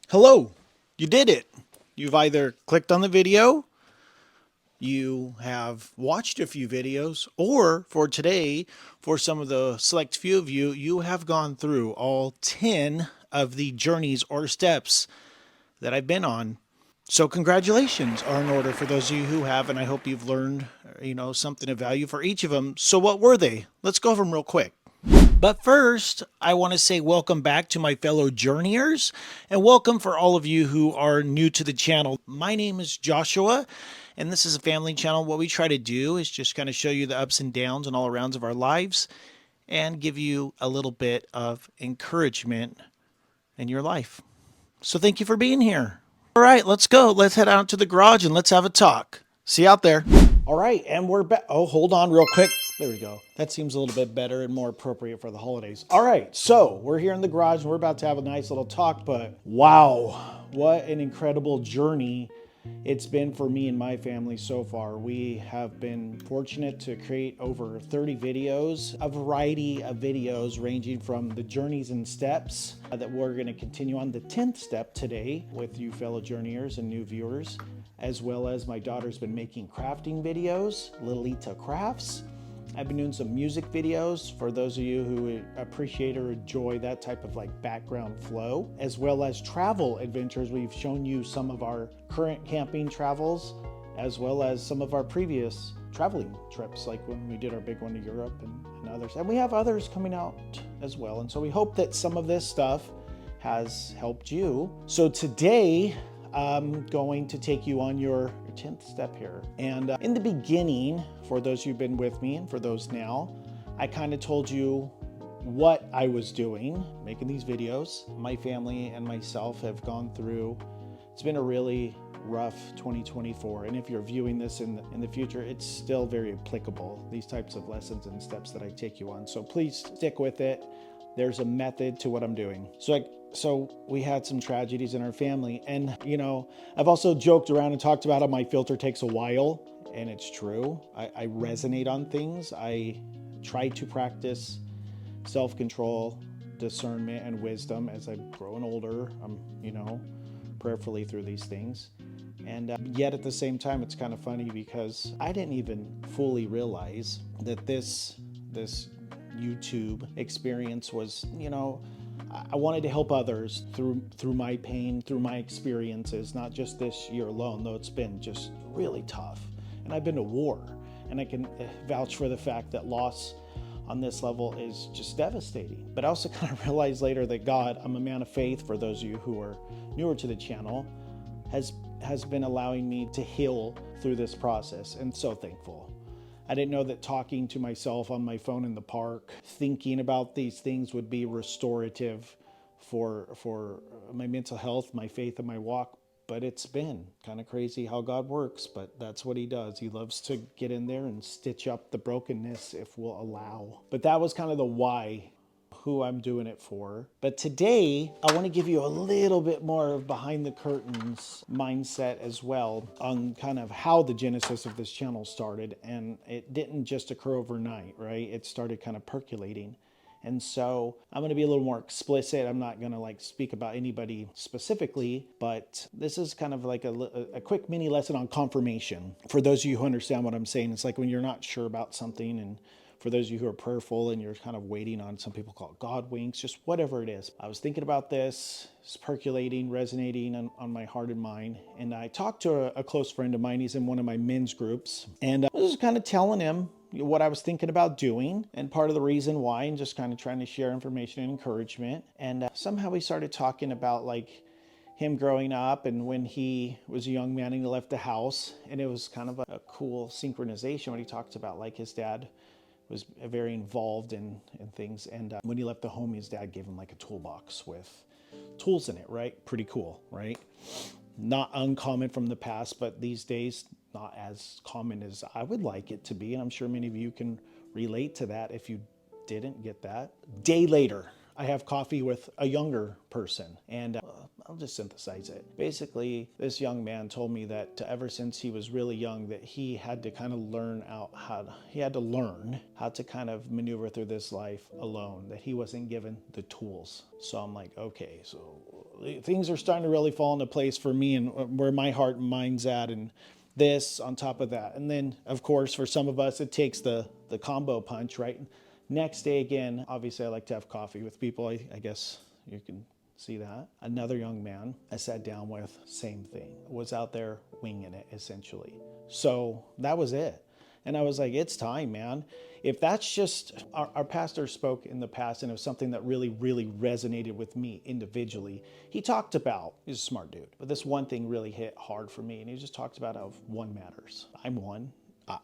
Hello, you did it. You've either clicked on the video, you have watched a few videos, or for today, for some of the select few of you, you have gone through all 10 of the journeys or steps that I've been on. So congratulations are in order for those of you who have, and I hope you've learned, something of value for each of them. So what were they? Let's go over them real quick. But first, I want to say welcome back to my fellow journeyers and welcome for all of you who are new to the channel. My name is Joshua and this is a family channel. What we try to do is just kind of show you the ups and downs and all arounds of our lives and give you a little bit of encouragement in your life. So thank you for being here. All right, let's go. Let's head out to the garage and let's have a talk. See you out there. All right, and we're back. Oh, hold on real quick. There we go. That seems a little bit better and more appropriate for the holidays. All right, so we're here in the garage and we're about to have a nice little talk, but wow, what an incredible journey it's been for me and my family so far. We have been fortunate to create over 30 videos, a variety of videos ranging from the journeys and steps that we're going to continue on the 10th step today with you fellow journeyers and new viewers, as well as my daughter's been making crafting videos, Lilita Crafts. I've been doing some music videos for those of you who appreciate or enjoy that type of like background flow, as well as travel adventures. We've shown you some of our current camping travels, as well as some of our previous traveling trips, like when we did our big one to Europe and others. And we have others coming out as well. And so we hope that some of this stuff has helped you. So today, I'm going to take you on your 10th step here. And in the beginning, for those who've been with me and for those now, I kind of told you what I was doing, making these videos. My family and myself have gone through, it's been a really rough 2024. And if you're viewing this in the future, it's still very applicable, these types of lessons and steps that I take you on. So please stick with it. There's a method to what I'm doing. So we had some tragedies in our family. And, I've also joked around and talked about how my filter takes a while. And it's true. I resonate on things. I try to practice self-control, discernment, and wisdom as I'm growing older. I'm, prayerfully through these things. And yet at the same time, it's kind of funny because I didn't even fully realize that this YouTube experience was, I wanted to help others through my pain, through my experiences, not just this year alone, though it's been just really tough. And I've been to war, and I can vouch for the fact that loss on this level is just devastating. But I also kind of realized later that God, I'm a man of faith, for those of you who are newer to the channel, has been allowing me to heal through this process, and so thankful. I didn't know that talking to myself on my phone in the park, thinking about these things would be restorative for my mental health, my faith, and my walk. But it's been kind of crazy how God works, but that's what he does. He loves to get in there and stitch up the brokenness if we'll allow. But that was kind of the why, who I'm doing it for. But today, I want to give you a little bit more of behind the curtains mindset as well on kind of how the genesis of this channel started. And it didn't just occur overnight, right? It started kind of percolating. And so I'm going to be a little more explicit. I'm not going to speak about anybody specifically, but this is kind of like a quick mini lesson on confirmation. For those of you who understand what I'm saying, it's like when you're not sure about something, and for those of you who are prayerful and you're kind of waiting on, some people call it God winks, just whatever it is. I was thinking about this, it's percolating, resonating on my heart and mind. And I talked to a close friend of mine. He's in one of my men's groups. And I was kind of telling him what I was thinking about doing and part of the reason why, and just kind of trying to share information and encouragement. And somehow we started talking about him growing up and when he was a young man and he left the house. And it was kind of a cool synchronization when he talked about his dad was very involved in things. And when he left the home, his dad gave him a toolbox with tools in it, right? Pretty cool, right? Not uncommon from the past, but these days, not as common as I would like it to be. And I'm sure many of you can relate to that if you didn't get that. Day later, I have coffee with a younger person, and I'll just synthesize it. Basically, this young man told me that ever since he was really young, that he had to kind of learn how to kind of maneuver through this life alone, that he wasn't given the tools. So I'm like, okay, so things are starting to really fall into place for me and where my heart and mind's at, and this on top of that. And then, of course, for some of us, it takes the combo punch, right? Next day again, obviously I like to have coffee with people. I guess you can see that. Another young man I sat down with, same thing, was out there winging it essentially. So that was it. And I was like, it's time, man. If that's just, our pastor spoke in the past, and it was something that really, really resonated with me individually. He talked about, he's a smart dude, but this one thing really hit hard for me. And he just talked about how one matters. I'm one,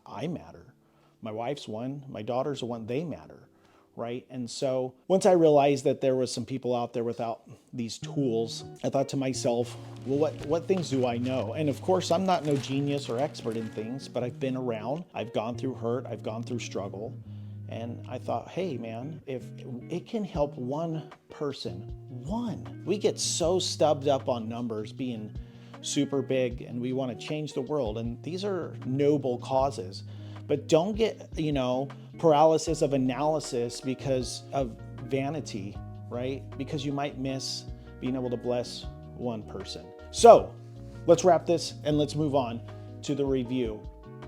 I matter. My wife's one, my daughter's one, they matter. Right? And so once I realized that there was some people out there without these tools, I thought to myself, well, what things do I know? And of course, I'm not no genius or expert in things, but I've been around, I've gone through hurt, I've gone through struggle. And I thought, hey man, if it can help one person, we get so stubbed up on numbers being super big and we want to change the world. And these are noble causes. But don't get, paralysis of analysis because of vanity, right? Because you might miss being able to bless one person. So let's wrap this and let's move on to the review.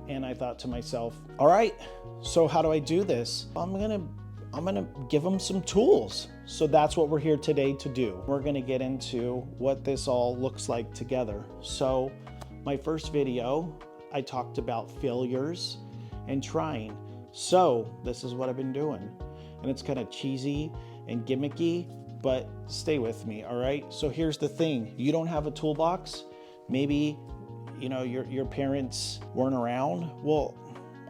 And I thought to myself, all right, so how do I do this? I'm gonna give them some tools. So that's what we're here today to do. We're gonna get into what this all looks like together. So my first video, I talked about failures and trying. So this is what I've been doing. And it's kind of cheesy and gimmicky, but stay with me, all right? So here's the thing. You don't have a toolbox. Maybe, your parents weren't around. Well,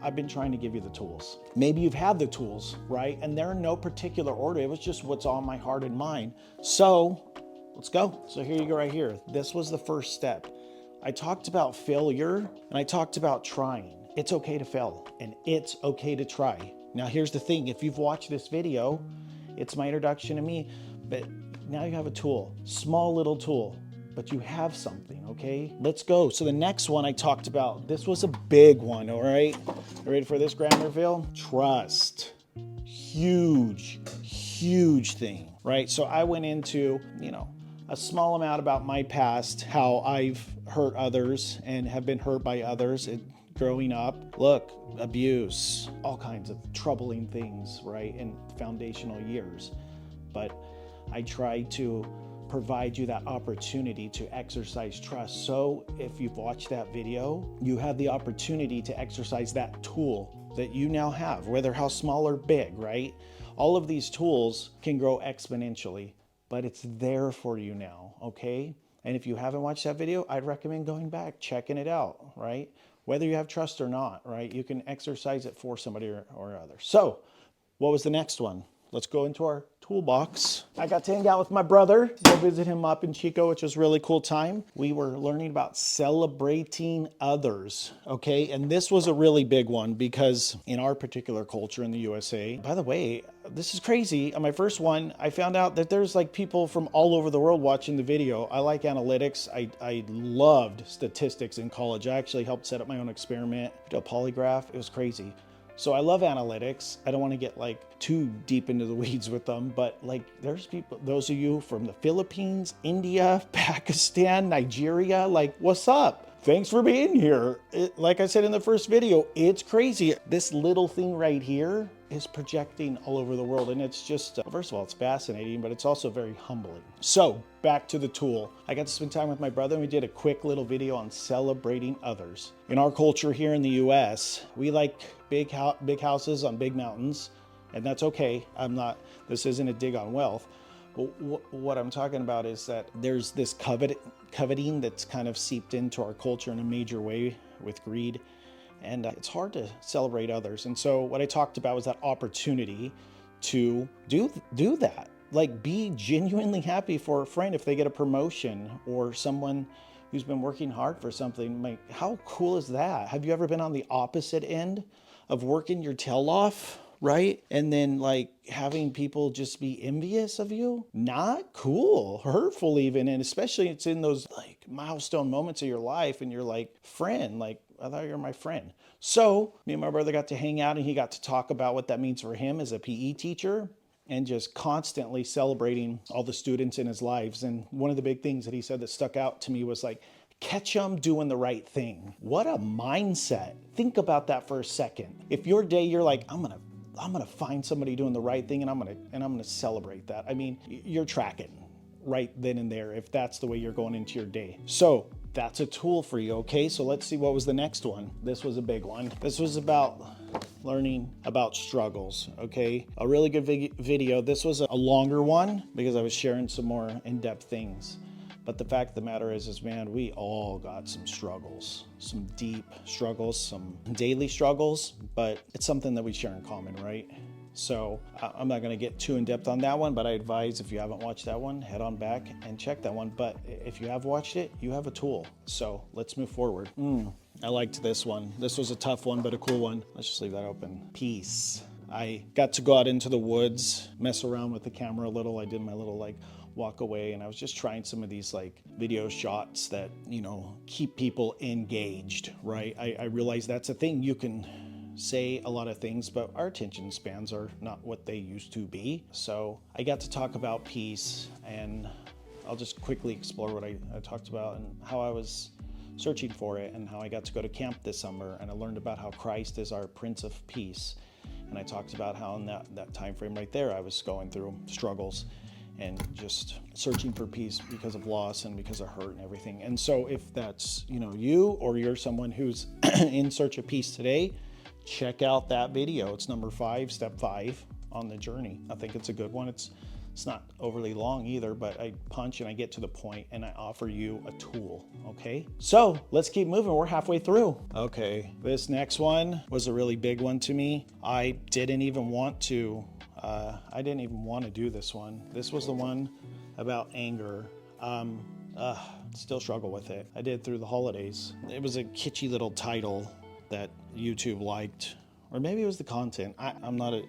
I've been trying to give you the tools. Maybe you've had the tools, right? And they're in no particular order. It was just what's on my heart and mind. So let's go. So here you go right here. This was the first step. I talked about failure and I talked about trying. It's okay to fail and it's okay to try. Now here's the thing, if you've watched this video, it's my introduction to me, but now you have a tool, small little tool, but you have something, okay? Let's go. So the next one I talked about, this was a big one, all right? You ready for this, Grammarville? Trust. Huge thing, right? So I went into, a small amount about my past, how I've hurt others and have been hurt by others. Growing up, look, abuse, all kinds of troubling things, right, in foundational years. But I try to provide you that opportunity to exercise trust. So if you've watched that video, you have the opportunity to exercise that tool that you now have, whether how small or big, right? All of these tools can grow exponentially, but it's there for you now, okay? And if you haven't watched that video, I'd recommend going back, checking it out, right? Whether you have trust or not, right? You can exercise it for somebody or other. So what was the next one? Let's go into our toolbox. I got to hang out with my brother, go visit him up in Chico, which was a really cool time. We were learning about celebrating others, okay? And this was a really big one because in our particular culture in the USA, by the way, this is crazy. On my first one, I found out that there's like people from all over the world watching the video. I like analytics. I loved statistics in college. I actually helped set up my own experiment, a polygraph. It was crazy. So I love analytics. I don't want to get like too deep into the weeds with them, but like there's people, those of you from the Philippines, India, Pakistan, Nigeria, like what's up? Thanks for being here. Like I said in the first video, it's crazy. This little thing right here is projecting all over the world. And it's just, first of all, it's fascinating, but it's also very humbling. So back to the tool. I got to spend time with my brother and we did a quick little video on celebrating others. In our culture here in the US, we like big houses on big mountains, and that's okay. This isn't a dig on wealth. But what I'm talking about is that there's this coveting that's kind of seeped into our culture in a major way with greed. And it's hard to celebrate others. And so what I talked about was that opportunity to do that. Like be genuinely happy for a friend if they get a promotion or someone who's been working hard for something. Like, how cool is that? Have you ever been on the opposite end of working your tail off, right? And then like having people just be envious of you? Not cool, hurtful even. And especially it's in those like milestone moments of your life and you're like, friend, like I thought you were my friend. So me and my brother got to hang out and he got to talk about what that means for him as a PE teacher. and just constantly celebrating all the students in his lives. And one of the big things that he said that stuck out to me was like, catch them doing the right thing. What a mindset. Think about that for a second. If your day, you're like, I'm gonna find somebody doing the right thing, and I'm gonna celebrate that. I mean, you're tracking right then and there if that's the way you're going into your day. So that's a tool for you. Okay, so let's see what was the next one. This was a big one. This was about learning about struggles. Okay, a really good video. This was a longer one because I was sharing some more in-depth things. But the fact of the matter is man, we all got some struggles, some deep struggles, some daily struggles, but it's something that we share in common, right? So I'm not gonna get too in depth on that one, but I advise if you haven't watched that one, head on back and check that one. But if you have watched it, you have a tool. So let's move forward. I liked this one. This was a tough one, but a cool one. Let's just leave that open. Peace. I got to go out into the woods, mess around with the camera a little. I did my little walk away, and I was just trying some of these video shots that, keep people engaged, right? I realize that's a thing. You can say a lot of things, but our attention spans are not what they used to be. So I got to talk about peace, and I'll just quickly explore what I talked about and how I was searching for it, and how I got to go to camp this summer, and I learned about how Christ is our Prince of Peace. And I talked about how in that time frame right there, I was going through struggles and just searching for peace because of loss and because of hurt and everything. And so if that's, you, or you're someone who's in search of peace today, check out that video. It's number 5, step 5 on the journey. I think it's a good one. It's not overly long either, but I punch and I get to the point and I offer you a tool, okay? So let's keep moving. We're halfway through. Okay, this next one was a really big one to me. I didn't even want to do this one. This was the one about anger. Still struggle with it. I did through the holidays. It was a kitschy little title that YouTube liked, or maybe it was the content. I'm not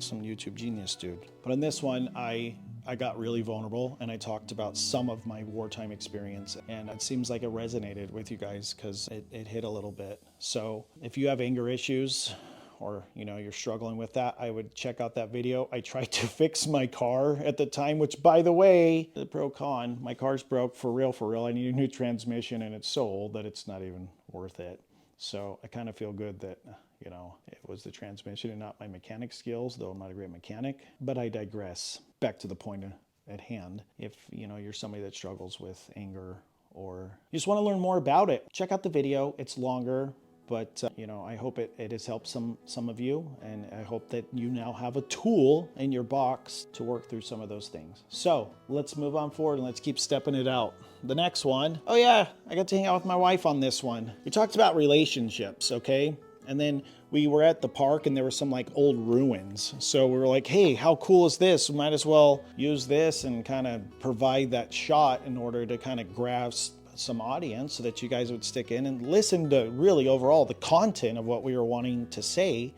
some YouTube genius dude. But on this one, I got really vulnerable, and I talked about some of my wartime experience, and it seems like it resonated with you guys because it hit a little bit. So if you have anger issues, or you're struggling with that, I would check out that video. I tried to fix my car at the time, which, by the way, the pro con, my car's broke for real. I need a new transmission, and it's so old that it's not even worth it. So I kind of feel good that, it was the transmission and not my mechanic skills, though I'm not a great mechanic. But I digress. Back to the point at hand. If, you're somebody that struggles with anger, or you just want to learn more about it, check out the video. It's longer, but, I hope it has helped some of you. And I hope that you now have a tool in your box to work through some of those things. So let's move on forward and let's keep stepping it out. The next one, oh yeah, I got to hang out with my wife on this one. We talked about relationships, okay? And then we were at the park and there were some old ruins. So we were like, hey, how cool is this? We might as well use this and kind of provide that shot in order to kind of grasp some audience so that you guys would stick in and listen to really overall the content of what we were wanting to say.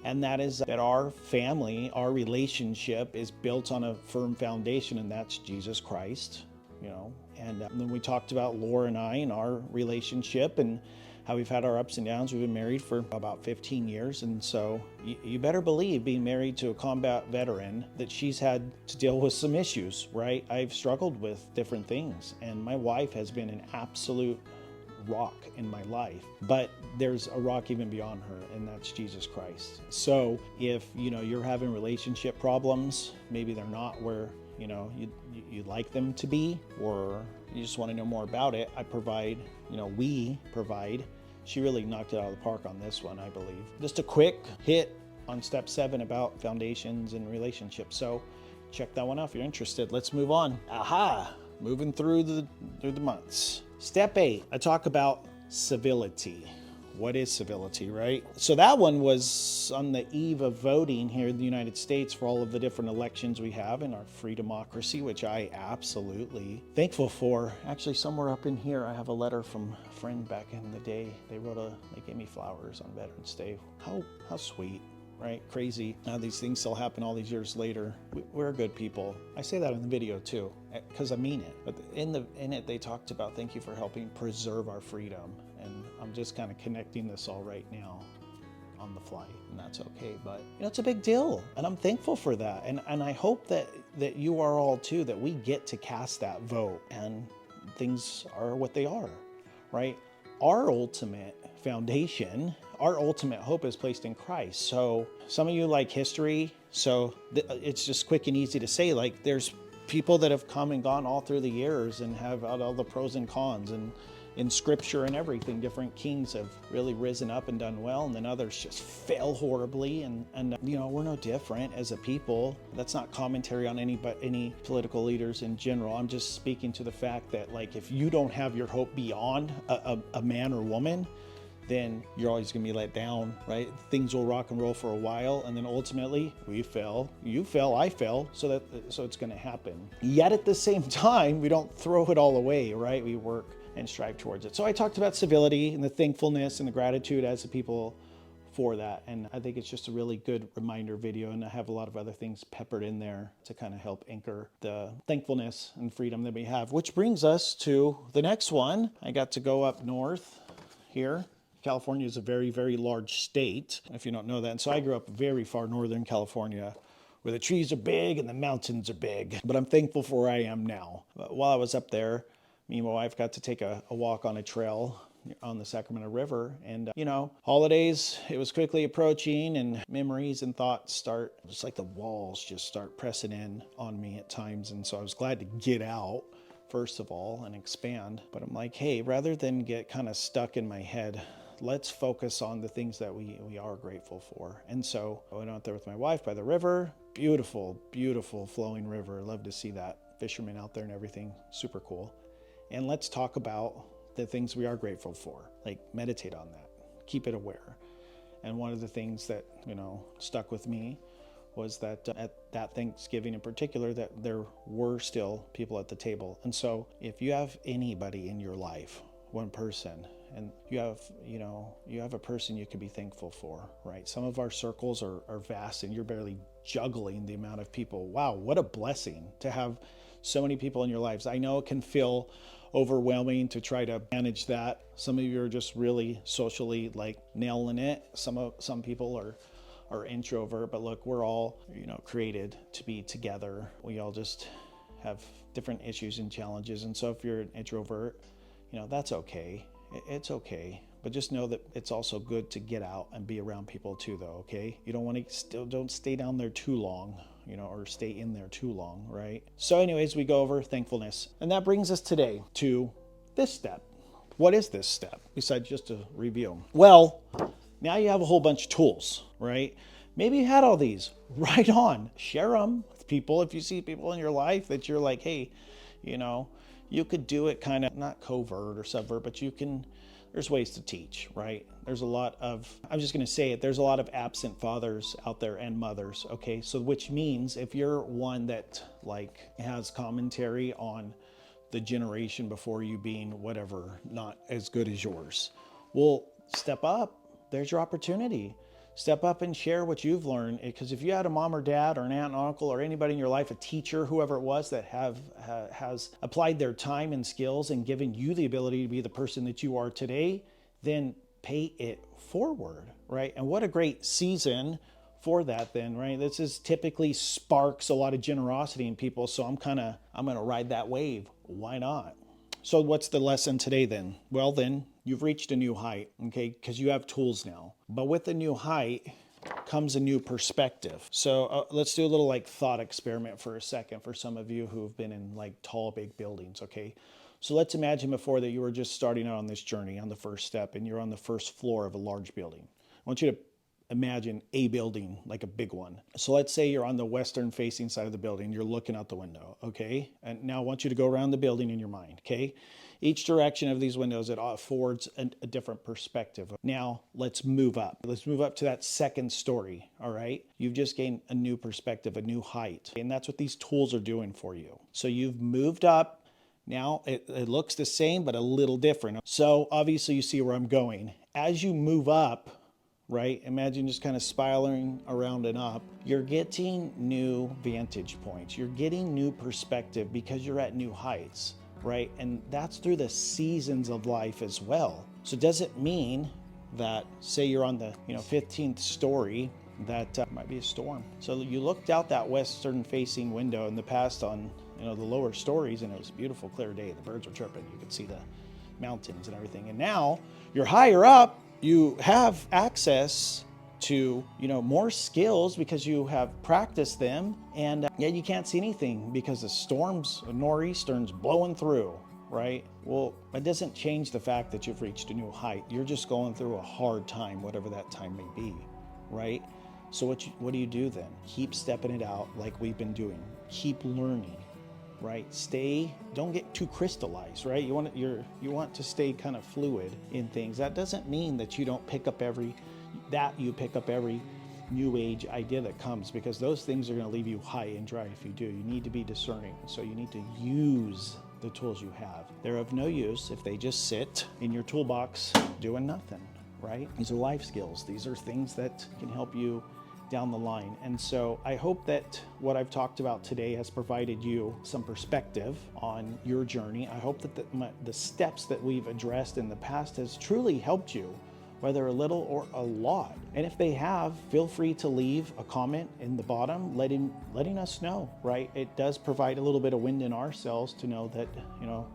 And that is that our family, our relationship is built on a firm foundation, and that's Jesus Christ, And then we talked about Laura and I and our relationship and how we've had our ups and downs. We've been married for about 15 years. And so you better believe, being married to a combat veteran, that she's had to deal with some issues, right? I've struggled with different things, and my wife has been an absolute rock in my life. But there's a rock even beyond her, and that's Jesus Christ. So if, you're having relationship problems, maybe they're not where you'd like them to be, or you just want to know more about it, we provide. She really knocked it out of the park on this one, I believe. Just a quick hit on step 7 about foundations and relationships. So check that one out if you're interested. Let's move on. Aha! Moving through the months. Step 8, I talk about civility. What is civility, right? So that one was on the eve of voting here in the United States for all of the different elections we have in our free democracy, which I absolutely thankful for. Actually, somewhere up in here, I have a letter from a friend back in the day. They gave me flowers on Veterans Day. How sweet, right? Crazy how these things still happen all these years later. We're good people. I say that in the video too, because I mean it. But in it, they talked about thank you for helping preserve our freedom. And I'm just kind of connecting this all right now. on the fly, and that's okay. But it's a big deal, and I'm thankful for that. And I hope that you are all too, that we get to cast that vote and things are what they are, right? Our ultimate foundation, our ultimate hope is placed in Christ. So some of you like history, so it's just quick and easy to say, like, there's people that have come and gone all through the years and have all the pros and cons, and in scripture and everything, different kings have really risen up and done well, and then others just fail horribly, and we're no different as a people. That's not commentary on any political leaders in general. I'm just speaking to the fact that, like, if you don't have your hope beyond a man or woman, then you're always going to be let down, right? Things will rock and roll for a while, and then ultimately we fail, you fail, I fail, so it's going to happen. Yet at the same time, we don't throw it all away, right? We work and strive towards it. So I talked about civility and the thankfulness and the gratitude as a people for that, and I think it's just a really good reminder video, and I have a lot of other things peppered in there to kind of help anchor the thankfulness and freedom that we have, which brings us to the next one. I got to go up north here. California is a very, very large state, if you don't know that. And so I grew up very far northern California, where the trees are big and the mountains are big. But I'm thankful for where I am now. But while I was up there, me and my wife got to take a walk on a trail on the Sacramento River. And, holidays, it was quickly approaching, and memories and thoughts start, just like the walls just start pressing in on me at times. And so I was glad to get out, first of all, and expand. But I'm like, hey, rather than get kind of stuck in my head, let's focus on the things that we are grateful for. And so I went out there with my wife by the river. Beautiful, beautiful flowing river. Love to see that. Fishermen out there and everything. Super cool. And let's talk about the things we are grateful for. Like, meditate on that. Keep it aware. And one of the things that, stuck with me was that at that Thanksgiving in particular, that there were still people at the table. And so if you have anybody in your life, one person, and you have a person you can be thankful for, right? Some of our circles are vast, and you're barely juggling the amount of people. Wow, what a blessing to have so many people in your lives. I know it can feel overwhelming to try to manage that. Some of you are just really socially, like, nailing it. Some people are introvert, but look, we're all, created to be together. We all just have different issues and challenges. And so if you're an introvert, that's okay. It's okay. But just know that it's also good to get out and be around people too, though, okay? You don't stay down there too long, or stay in there too long, right? So anyways, we go over thankfulness. And that brings us today to this step. What is this step, besides just to review? Well, now you have a whole bunch of tools, right? Maybe you had all these. Right on. Share them with people. If you see people in your life that you're like, hey, you could do it kind of not covert or subvert, but there's ways to teach, right? There's a lot of absent fathers out there and mothers, okay? So which means if you're one that has commentary on the generation before you being whatever, not as good as yours, well, step up. There's your opportunity. Step up and share what you've learned, because if you had a mom or dad or an aunt and uncle or anybody in your life, a teacher, whoever it was, that has applied their time and skills and given you the ability to be the person that you are today, then pay it forward, right? And what a great season for that then, right? This is typically sparks a lot of generosity in people, so I'm gonna ride that wave. Why not? So what's the lesson today then? Well, then you've reached a new height, okay? Because you have tools now. But with a new height comes a new perspective. So let's do a little thought experiment for a second for some of you who've been in tall, big buildings, okay? So let's imagine before that you were just starting out on this journey on the first step, and you're on the first floor of a large building. I want you to imagine a building, like a big one. So let's say you're on the western facing side of the building. You're looking out the window, okay? And now I want you to go around the building in your mind, okay? Each direction of these windows, it affords a different perspective. Now let's move up. Let's move up to that second story, all right? You've just gained a new perspective, a new height. And that's what these tools are doing for you. So you've moved up. Now it looks the same, but a little different. So obviously you see where I'm going. As you move up, right? Imagine just kind of spiraling around and up. You're getting new vantage points. You're getting new perspective because you're at new heights, right? And that's through the seasons of life as well. So does it mean that say you're on the 15th story, that might be a storm. So you looked out that western facing window in the past on the lower stories, and it was a beautiful clear day. The birds were chirping. You could see the mountains and everything. And now you're higher up. You have access to more skills because you have practiced them, and yet you can't see anything because the storms, nor'easter's blowing through, right? Well, it doesn't change the fact that you've reached a new height. You're just going through a hard time, whatever that time may be, right? So what do you do then? Keep stepping it out like we've been doing. Keep learning, right? Don't get too crystallized, right? You want to stay kind of fluid in things. That doesn't mean that you don't pick up every new age idea that comes, because those things are going to leave you high and dry if you do. You need to be discerning. So you need to use the tools you have. They're of no use if they just sit in your toolbox doing nothing, right? These are life skills. These are things that can help you down the line. And so I hope that what I've talked about today has provided you some perspective on your journey. I hope that the steps that we've addressed in the past has truly helped you, whether a little or a lot. And if they have, feel free to leave a comment in the bottom letting us know, right? It does provide a little bit of wind in our sails to know that,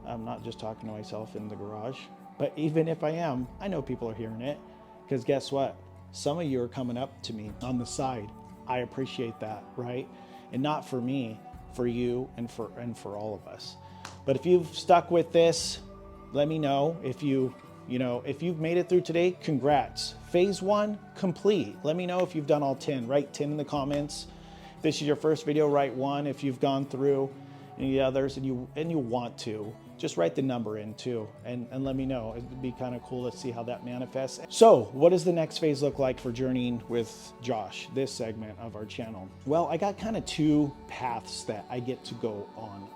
I'm not just talking to myself in the garage. But even if I am, I know people are hearing it, because guess what? Some of you are coming up to me on the side. I appreciate that, right? And not for me, for you and for all of us. But if you've stuck with this, let me know. If you've made it through today, congrats. Phase 1 complete. Let me know if you've done all 10. Write 10 in the comments. If this is your first video, write 1. If you've gone through any others and you want to, just write the number in too, and let me know. It'd be kind of cool to see how that manifests. So what does the next phase look like for journeying with Josh, this segment of our channel? Well, I got kind of 2 paths that I get to go on.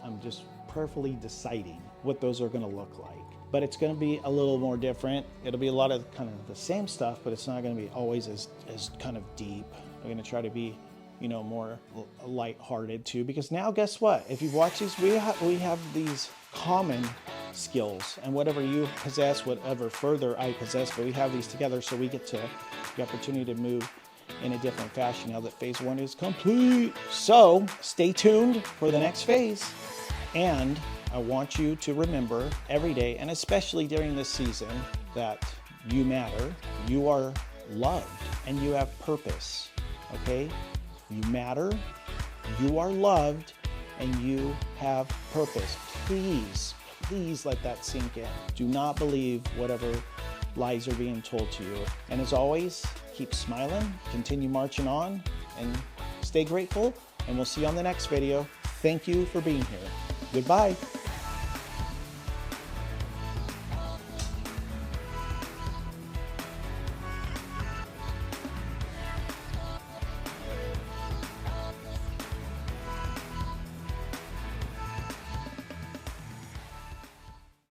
I'm just prayerfully deciding what those are going to look like. But it's going to be a little more different. It'll be a lot of kind of the same stuff, but it's not going to be always as kind of deep. I'm going to try to be more lighthearted too, because now guess what? If you've watched these, we have these common skills, and whatever you possess, whatever further I possess, but we have these together, so we get the opportunity to move in a different fashion now that phase 1 is complete. So stay tuned for the next phase, and I want you to remember every day, and especially during this season, that you matter, you are loved, and you have purpose, okay? You matter, you are loved, and you have purpose. Please let that sink in. Do not believe whatever lies are being told to you. And as always, keep smiling, continue marching on, and stay grateful, and we'll see you on the next video. Thank you for being here. Goodbye.